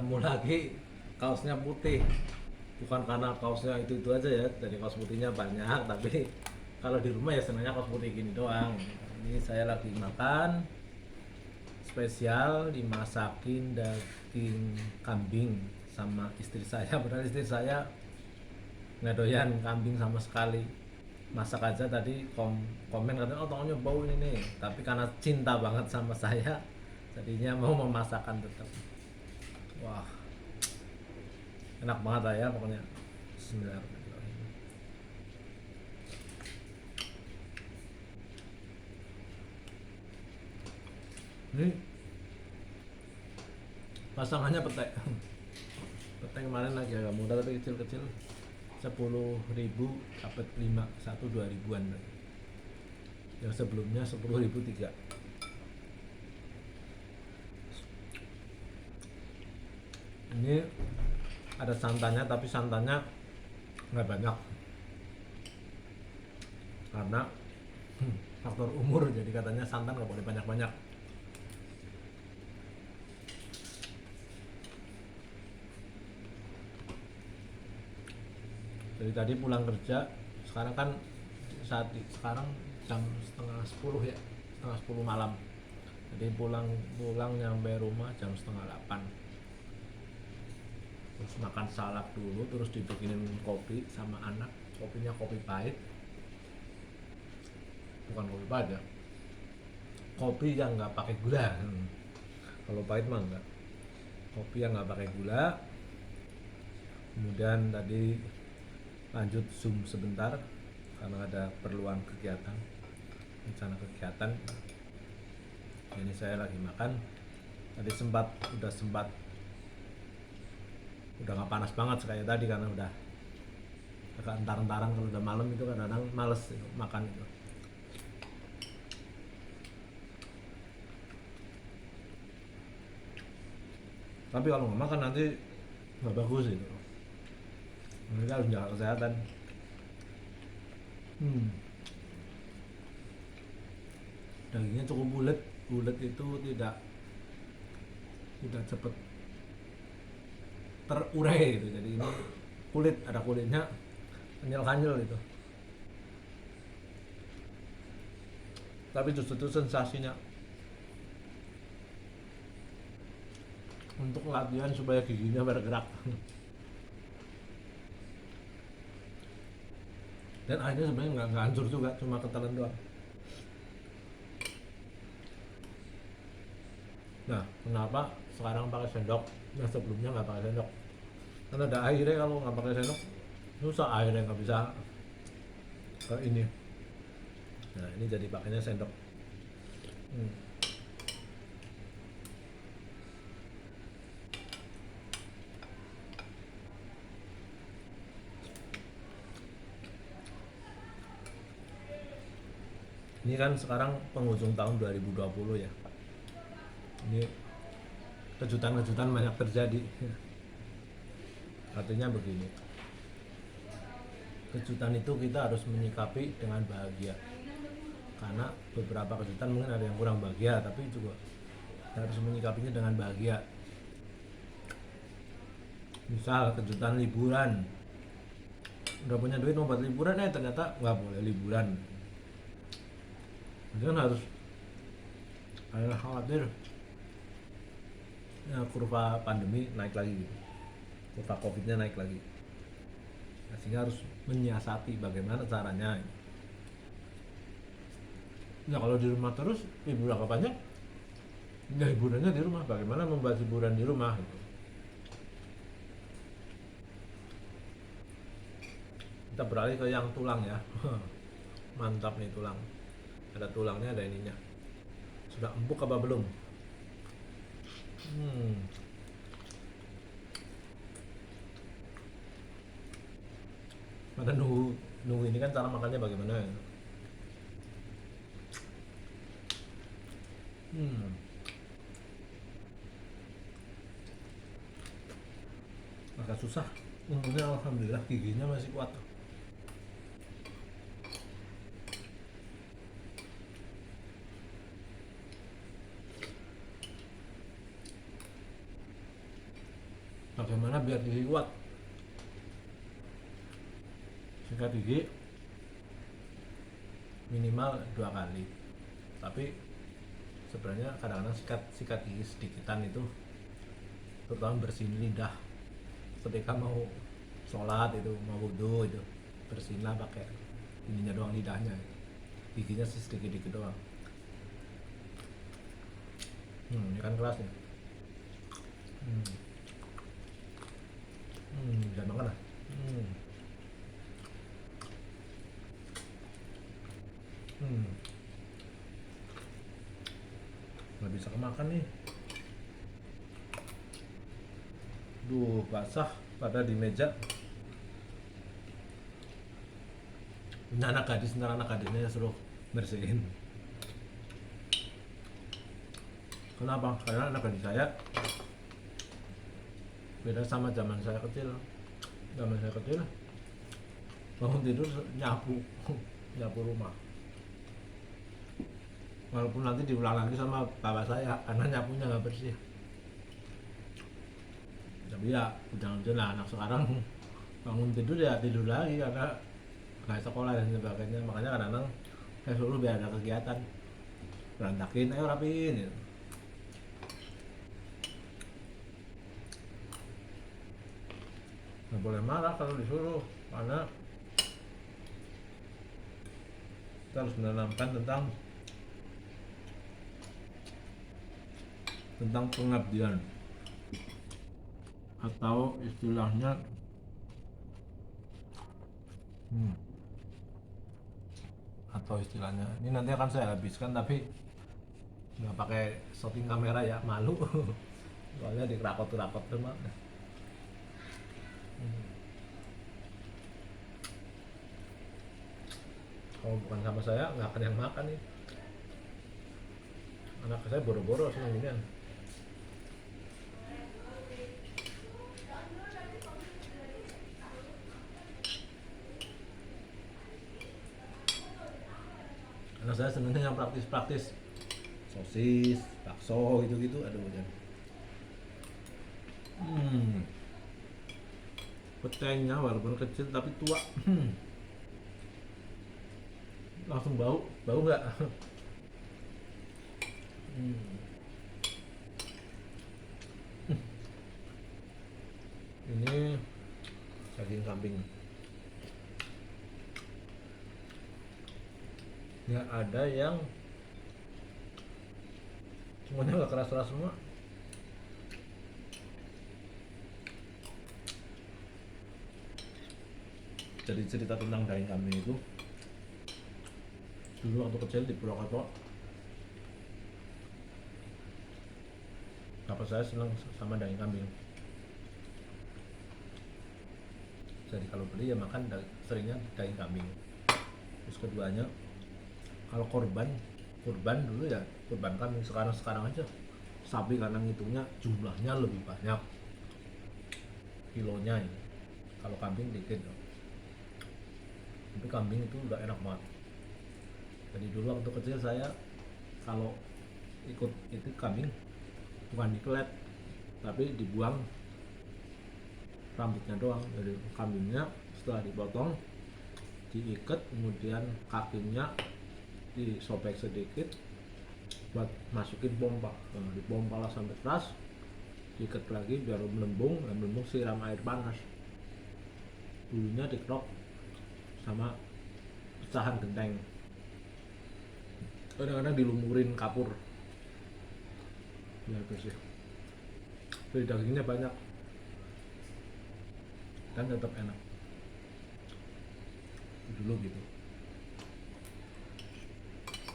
nemu lagi kaosnya putih. Bukan karena kaosnya itu aja ya, dari kaos putihnya banyak, tapi kalau di rumah ya senangnya kaos putih gini doang. Ini saya lagi makan spesial, dimasakin daging kambing sama istri saya. Padahal istri saya nggak doyan kambing sama sekali. Masak aja tadi komen katanya, oh taunya bau ini nih, tapi karena cinta banget sama saya jadinya mau memasakkan tetap. Wah, enak banget lah ya pokoknya. Bismillahirrahmanirrahim. Ini pasangannya petai. Petai kemarin lagi agak muda tapi kecil-kecil, 10.000 dapat 5 1 2 ribuan. Yang sebelumnya 10.000 3. Ini ada santannya, tapi santannya nggak banyak karena faktor umur, jadi katanya santan nggak boleh banyak-banyak. Dari tadi pulang kerja, sekarang kan sekarang jam setengah 10 ya, setengah 10 malam. Jadi pulang nyampe rumah jam setengah 8. Terus makan salad dulu, terus dibikinin kopi sama anak. Kopinya kopi pahit, bukan kopi pahit ya, kopi yang nggak pakai gula. Kalau pahit mah enggak. Kopi yang nggak pakai gula. Kemudian tadi lanjut zoom sebentar karena ada perluan kegiatan, rencana kegiatan. Ini saya lagi makan. Tadi udah nggak panas banget kayak tadi karena udah agak entar-entaran. Kalau udah malam itu kadang-kadang males makan itu. Tapi kalau nggak makan nanti nggak bagus itu. Mereka harus jaga kesehatan. Dagingnya cukup bulat. Bulat itu tidak cepat terurai gitu. Jadi ini ada kulitnya, kanyal-kanyal gitu. Tapi justru itu sensasinya untuk latihan supaya giginya bergerak. Dan akhirnya sebenarnya nggak hancur juga, cuma ketelan doang. Nah, kenapa sekarang pakai sendok? Nah, sebelumnya nggak pakai sendok. Karena ada airnya, kalau nggak pakai sendok susah, airnya nggak bisa ke ini. Nah, ini jadi pakainya sendok. Ini kan sekarang penghujung tahun 2020 ya. Ini kejutan-kejutan banyak terjadi. Artinya begini, kejutan itu kita harus menyikapi dengan bahagia. Karena beberapa kejutan mungkin ada yang kurang bahagia, tapi juga kita harus menyikapinya dengan bahagia. Misal kejutan liburan, udah punya duit mau buat liburan, ternyata nggak boleh liburan. Jadi kan harus ada khawatir ya, kurva pandemi naik lagi gitu. Kurva covidnya naik lagi. Nah, sehingga harus menyiasati bagaimana caranya. Nah, kalau di rumah terus liburan kapannya? Ya hiburannya di rumah. Bagaimana membuat hiburan di rumah gitu. Kita beralih ke yang tulang ya. Mantap nih tulang. Ada tulangnya, ada ininya. Sudah empuk apa belum? Ada nunggu ini kan cara makannya bagaimana ya? Agak susah. Untungnya alhamdulillah giginya masih kuat. biar gigi kuat. Sikat gigi minimal 2 kali, tapi sebenarnya kadang-kadang sikat gigi sedikitan itu, terutama bersihin lidah ketika mau sholat itu, mau wudhu itu, bersihinlah pakai ininya doang, lidahnya, giginya sih sedikit-sedikit doang. Ini kan keras ya. Jangan makan lah. Nggak bisa kemakan nih. Duh, basah pada di meja. Ini anak gadisnya suruh bersihin. Kenapa? Karena anak gadis saya beda sama zaman saya kecil. Zaman saya kecil bangun tidur nyapu nyapu rumah. Walaupun nanti diulang lagi sama bapak saya karena nyapunya nggak bersih. Tapi ya udah anak sekarang bangun tidur ya tidur lagi karena nggak sekolah dan sebagainya. Makanya kadang-kadang saya suruh biar ada kegiatan, berantakin, ayo rapiin gitu. Nggak boleh marah kalau disuruh, karena kita harus menanamkan tentang pengabdian, atau istilahnya ini nanti akan saya habiskan, tapi nggak pakai shooting kamera ya, malu soalnya dikerakot-kerakot teman. Kalau bukan sama saya nggak akan yang makan nih. Anak saya boro-boro senang ginian. Anak saya senangnya yang praktis-praktis, sosis, bakso gitu-gitu. Aduh jangan. Pecahnya walaupun kecil tapi tua. Langsung bau nggak? Ini daging kambing. Nggak ada yang semuanya nggak keras-keras semua. Jadi cerita tentang daging kambing itu, dulu waktu kecil di Purwokerto, bapak saya senang sama daging kambing. Jadi kalau beli ya makan seringnya daging kambing. Terus keduanya, kalau kurban dulu ya kurban kambing. Sekarang aja sapi karena ngitungnya jumlahnya lebih banyak kilonya ini. Kalau kambing dikit. Tapi kambing itu udah enak banget. Jadi dulu waktu kecil saya kalau ikut itu kambing bukan dikelet, tapi dibuang rambutnya doang. Jadi kambingnya setelah dipotong diikat, kemudian kakinya disobek sedikit buat masukin pompa. Dipompa lah sampai keras, diikat lagi biar melembung siram air panas. Bulunya dikerok sama pecahan genteng, kadang-kadang dilumurin kapur biar bersih. Jadi dagingnya banyak dan tetap enak dulu gitu.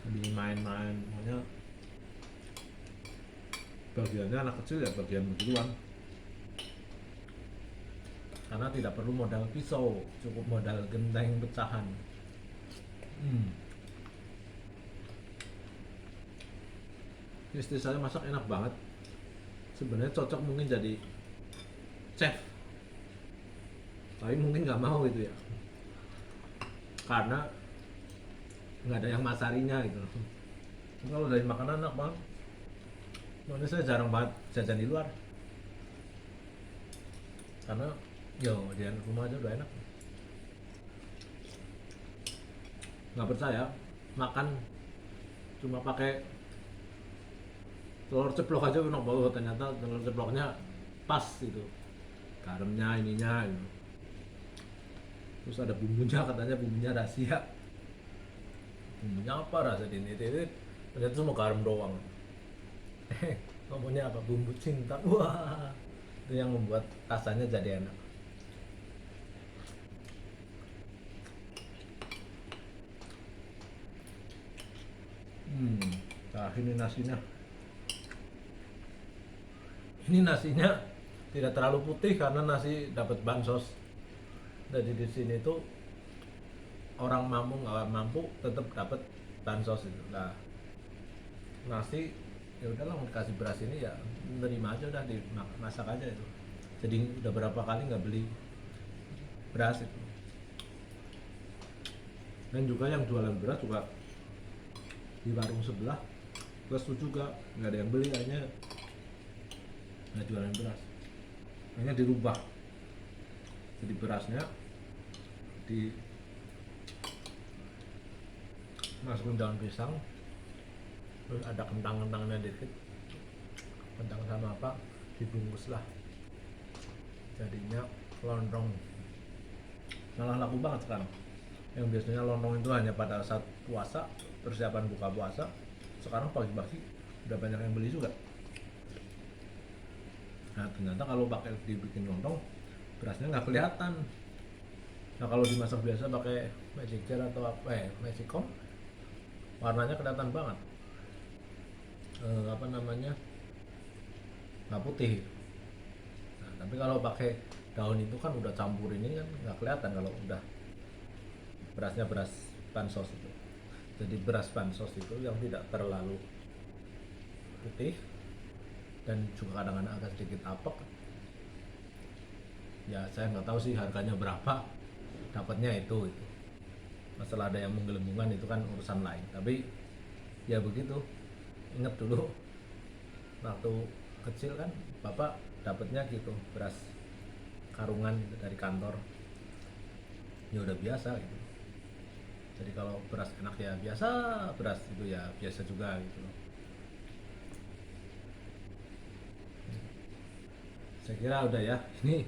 Sambil main-main, makanya bagiannya anak kecil ya bagian begituan, karena tidak perlu modal pisau, cukup modal genteng pecahan. Istri saya masak enak banget. Sebenarnya cocok mungkin jadi chef, tapi mungkin nggak mau gitu ya, karena nggak ada yang masarinya gitu. Kalau dari makanan enak banget. Makanya saya jarang banget jajan di luar. karena yo di rumah aja udah enak. Nggak percaya makan cuma pakai telur ceplok aja enak banget, ternyata telur ceploknya pas itu, garamnya ininya gitu. Terus ada bumbunya, katanya bumbunya rahasia. Bumbunya apa rasa ini, ternyata cuma garam doang. Ngomongnya apa, bumbu cinta. Wah, itu yang membuat rasanya jadi enak. Nah ini nasinya tidak terlalu putih karena nasi dapat bansos. Jadi di sini tuh orang mampu nggak mampu tetap dapat bansos itu. Nah, nasi ya udahlah, mau kasih beras ini ya menerima aja, udah dimasak aja itu. Jadi udah berapa kali nggak beli beras itu. Dan juga yang jualan beras juga di warung sebelah lesu juga, nggak ada yang beli, akhirnya nggak jualan beras, akhirnya dirubah jadi berasnya dimasukin daun pisang, terus ada kentang-kentangnya dikit, kentang sama apa, dibungkus lah, jadinya lontong. Malah laku banget sekarang. Yang biasanya lontong itu hanya pada saat puasa, persiapan buka puasa, sekarang pagi-pagi udah banyak yang beli juga. Nah ternyata kalau pakai dibikin lontong, berasnya nggak kelihatan. Nah kalau dimasak biasa pakai magic jar atau magicom, warnanya kelihatan banget. Apa namanya, nggak putih. Nah, tapi kalau pakai daun itu kan udah campur ini kan nggak kelihatan kalau udah berasnya beras bansos itu. Jadi beras bansos itu yang tidak terlalu putih dan juga kadang-kadang agak sedikit apek. Ya saya nggak tahu sih harganya berapa, dapatnya itu. Masalah ada yang menggelembungan itu kan urusan lain, tapi ya begitu. Ingat dulu waktu kecil kan bapak dapatnya gitu, beras karungan gitu dari kantor, ya udah biasa gitu. Jadi kalau beras enak ya biasa, beras itu ya biasa juga gitu loh. Saya kira udah ya, ini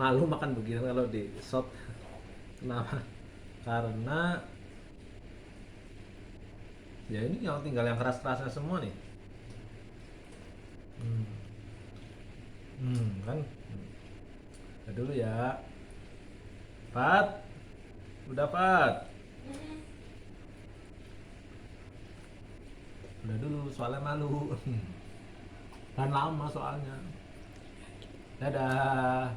malu makan begini kalau di shot. Kenapa? Karena ya ini yang tinggal yang keras-kerasnya semua nih. Kan. Ya dulu ya. Pat, udah Pat. Udah dulu, soalnya malu. Dan lama soalnya. Dadah.